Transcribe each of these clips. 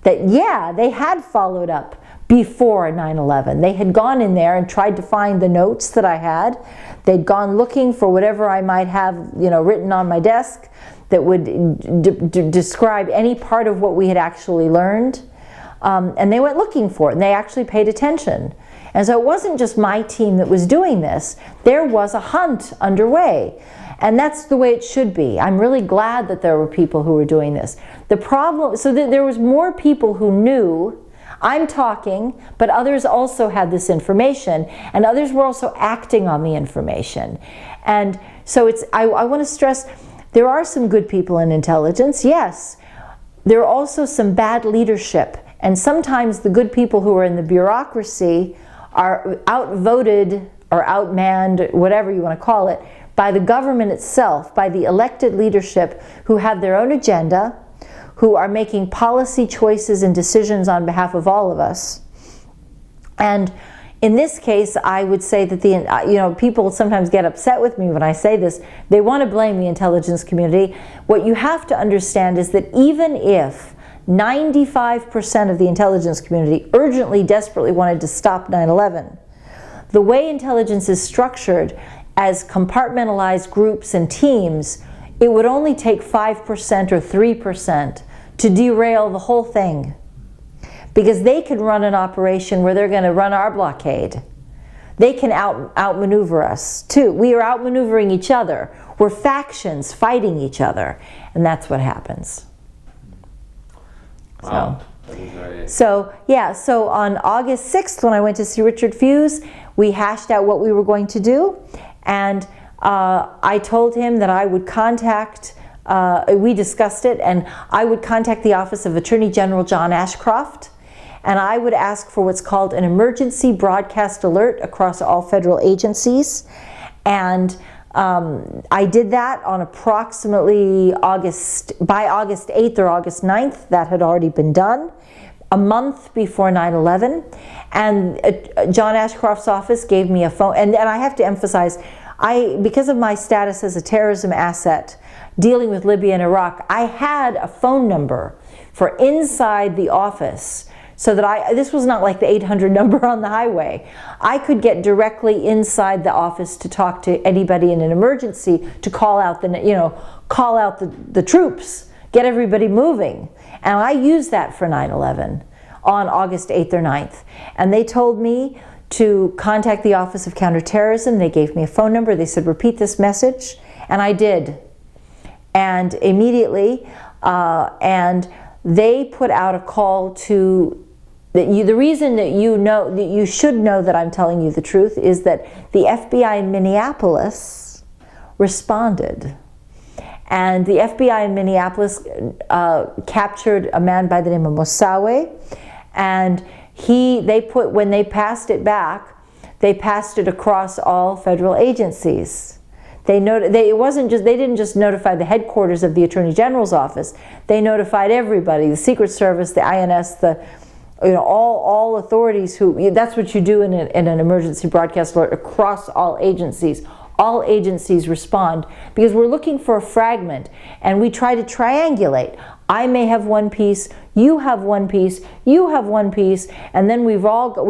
that, yeah, they had followed up before 9/11. They had gone in there and tried to find the notes that I had. They'd gone looking for whatever I might have, written on my desk that would describe any part of what we had actually learned. And they went looking for it, and they actually paid attention. And so it wasn't just my team that was doing this. There was a hunt underway. And that's the way it should be. I'm really glad that there were people who were doing this. The problem, so that there was more people who knew, I'm talking, but others also had this information, and others were also acting on the information. And so I want to stress, there are some good people in intelligence, yes. There are also some bad leadership, and sometimes the good people who are in the bureaucracy are outvoted or outmanned, whatever you want to call it, by the government itself, by the elected leadership who have their own agenda, who are making policy choices and decisions on behalf of all of us. And in this case, I would say that people sometimes get upset with me when I say this. They want to blame the intelligence community. What you have to understand is that even if 95% of the intelligence community urgently, desperately wanted to stop 9/11, the way intelligence is structured as compartmentalized groups and teams, it would only take 5% or 3% to derail the whole thing. Because they can run an operation where they're going to run our blockade. They can outmaneuver us too. We are outmaneuvering each other. We're factions fighting each other. And that's what happens. Wow. So on August 6th, when I went to see Richard Fuse, we hashed out what we were going to do. And I told him that I would contact, we discussed it, and I would contact the Office of Attorney General John Ashcroft, and I would ask for what's called an emergency broadcast alert across all federal agencies. And I did that on approximately by August 8th or August 9th, that had already been done, a month before 9/11. And John Ashcroft's office gave me a phone, and I have to emphasize, because of my status as a terrorism asset dealing with Libya and Iraq, I had a phone number for inside the office, so that this was not like the 800 number on the highway. I could get directly inside the office to talk to anybody in an emergency, to call out the troops, get everybody moving. And I used that for 9/11 on August 8th or 9th. And they told me to contact the Office of Counterterrorism. They gave me a phone number. They said, repeat this message. And I did. And immediately, and they put out a call to, the reason that you should know that I'm telling you the truth is that the FBI in Minneapolis responded. And the FBI in Minneapolis captured a man by the name of Moussaoui, and when they passed it back, they passed it across all federal agencies. They didn't just notify the headquarters of the Attorney General's office. They notified everybody, the Secret Service, the INS, all authorities that's what you do in an emergency broadcast alert across all agencies. All agencies respond because we're looking for a fragment, and we try to triangulate. I may have one piece, you have one piece, you have one piece, and then we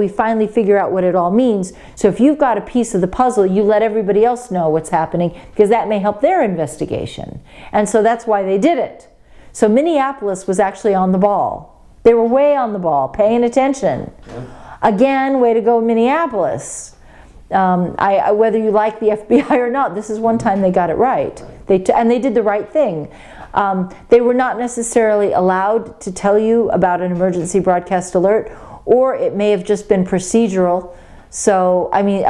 finally figure out what it all means. So if you've got a piece of the puzzle, you let everybody else know what's happening, because that may help their investigation. And so that's why they did it. So Minneapolis was actually on the ball. They were way on the ball, paying attention. Yeah. Again, way to go, Minneapolis. Whether you like the FBI or not, this is one time they got it right. And they did the right thing. They were not necessarily allowed to tell you about an emergency broadcast alert, or it may have just been procedural. So, I mean,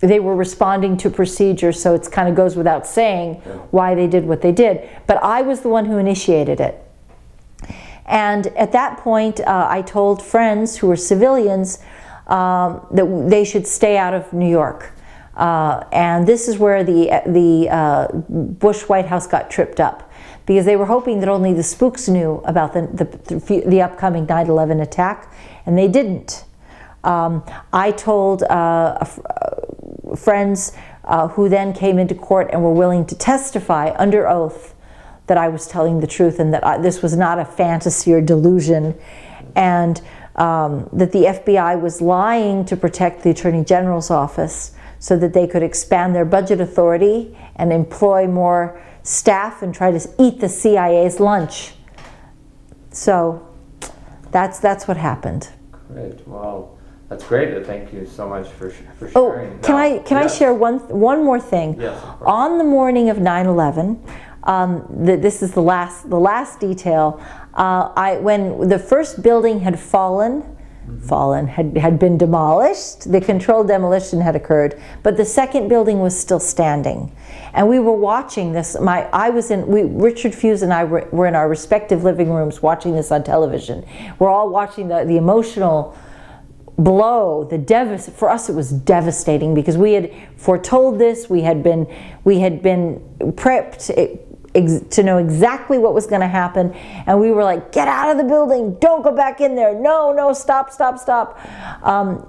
they were responding to procedure, so it kind of goes without saying why they did what they did. But I was the one who initiated it. And at that point, I told friends who were civilians that they should stay out of New York. And this is where the Bush White House got tripped up, because they were hoping that only the spooks knew about the upcoming 9/11 attack, and they didn't. I told friends who then came into court and were willing to testify under oath that I was telling the truth and that this was not a fantasy or delusion, and that the FBI was lying to protect the Attorney General's office so that they could expand their budget authority and employ more staff and try to eat the CIA's lunch. So that's what happened. Great. Well, that's great. Thank you so much for sharing. Oh, can I share one more thing? Yes, of course. On the morning of 9/11, this is the last detail. When the first building had had been demolished, the controlled demolition had occurred, but the second building was still standing, and we were watching this. Richard Fuse and I were in our respective living rooms watching this on television. We're all watching the emotional blow, for us it was devastating because we had foretold this. We had been prepped to know exactly what was going to happen, and we were like, get out of the building, don't go back in there, no, stop.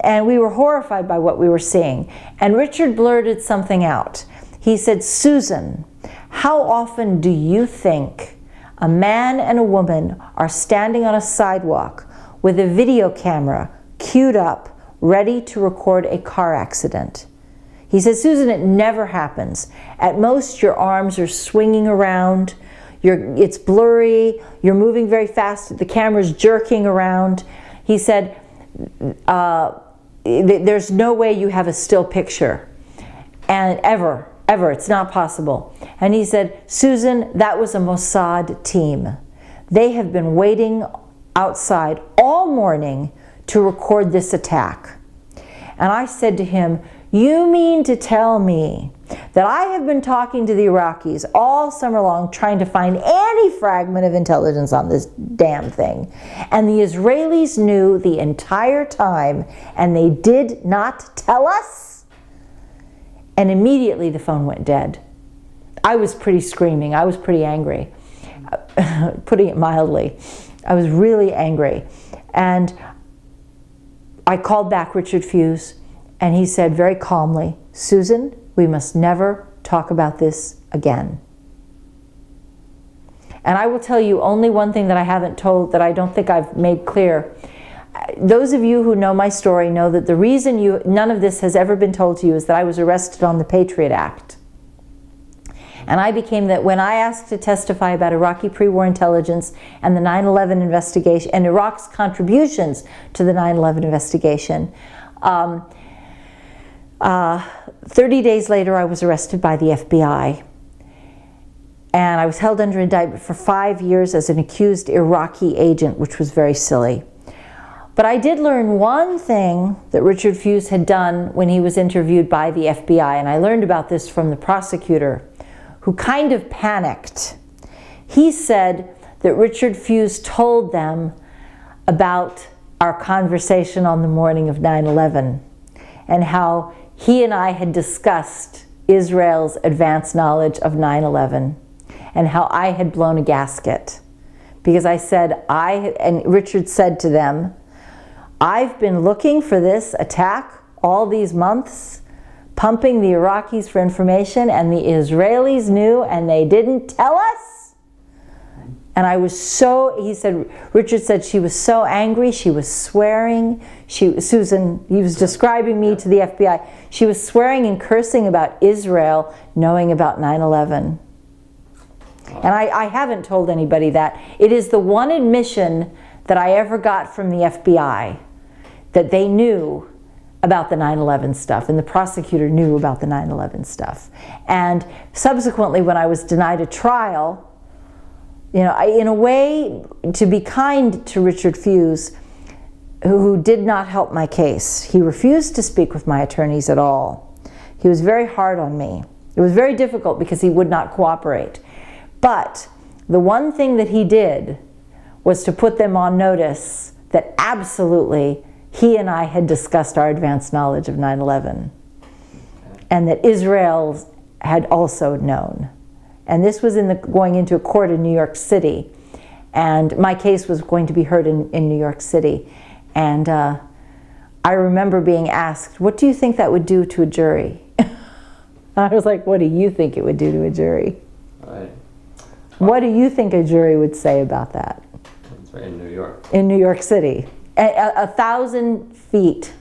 And we were horrified by what we were seeing. And Richard blurted something out. He said, Susan, how often do you think a man and a woman are standing on a sidewalk with a video camera queued up, ready to record a car accident? He says, Susan, it never happens. At most, your arms are swinging around, it's blurry, you're moving very fast, the camera's jerking around. He said, there's no way you have a still picture, and ever, it's not possible. And he said, Susan, that was a Mossad team. They have been waiting outside all morning to record this attack. And I said to him, you mean to tell me that I have been talking to the Iraqis all summer long trying to find any fragment of intelligence on this damn thing, and the Israelis knew the entire time and they did not tell us? And immediately the phone went dead. I was pretty screaming. I was pretty angry, putting it mildly. I was really angry. And I called back Richard Fuse, and he said very calmly, Susan, we must never talk about this again. And I will tell you only one thing that I haven't told, that I don't think I've made clear. Those of you who know my story know that the reason none of this has ever been told to you is that I was arrested on the Patriot Act. And when I asked to testify about Iraqi pre-war intelligence and the 9/11 investigation and Iraq's contributions to the 9/11 investigation, 30 days later I was arrested by the FBI. And I was held under indictment for 5 years as an accused Iraqi agent, which was very silly. But I did learn one thing that Richard Fuse had done when he was interviewed by the FBI, and I learned about this from the prosecutor, who kind of panicked. He said that Richard Fuse told them about our conversation on the morning of 9/11 and how he and I had discussed Israel's advanced knowledge of 9/11 and how I had blown a gasket. Because I said, and Richard said to them, I've been looking for this attack all these months, pumping the Iraqis for information, and the Israelis knew and they didn't tell us. And I was Richard said she was so angry, she was swearing. Susan, he was describing me to the FBI. She was swearing and cursing about Israel knowing about 9/11. And I haven't told anybody that. It is the one admission that I ever got from the FBI, that they knew about the 9/11 stuff, and the prosecutor knew about the 9/11 stuff. And subsequently, when I was denied a trial, in a way, to be kind to Richard Fuse, who did not help my case. He refused to speak with my attorneys at all. He was very hard on me. It was very difficult because he would not cooperate. But the one thing that he did was to put them on notice that absolutely he and I had discussed our advanced knowledge of 9/11, and that Israel had also known. And this was going into a court in New York City, and my case was going to be heard in New York City. And I remember being asked, what do you think that would do to a jury? I was like, what do you think it would do to a jury? Right. What do you think a jury would say about that? It's in New York. In New York City. 1,000 feet,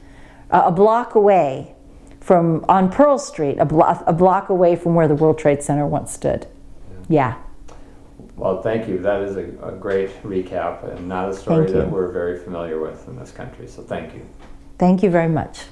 a block away from, on Pearl Street, a block away from where the World Trade Center once stood. Yeah. Well, thank you. That is a great recap and not a story that we're very familiar with in this country. So thank you. Thank you very much.